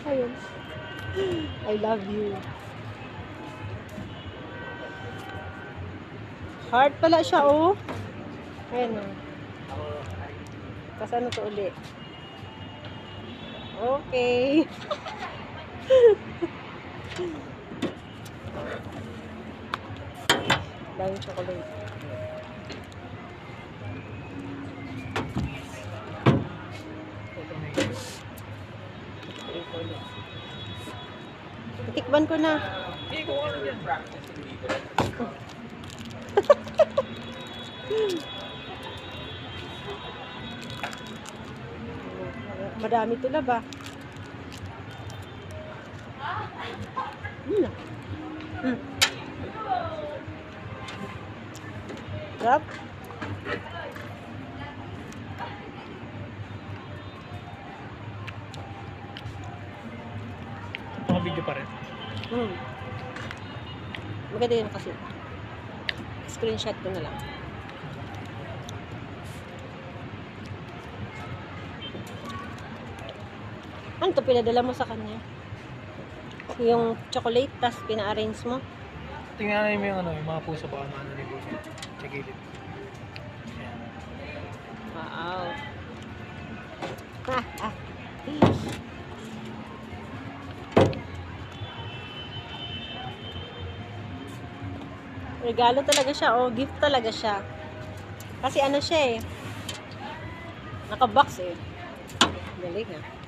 Ayun. I love you. Heart pala siya, oh. Ayan, oh. Tapos ano to uli? Okay. Daming chocolate. Tikman ko na. Madami ito na ba? Sarap. Naka-video pa rin. Maganda yun kasi. Screenshot ko na lang. Ano to pinadala mo sa kanya? Yung chocolate, tas pina-arrange mo? Tingnan namin yung ano, yung mga puso baka maano ni Buso. Sa gilid. Ayan. Wow. Regalo talaga siya, oh. Gift talaga siya. Kasi ano siya eh. Naka-box eh. Galing ah.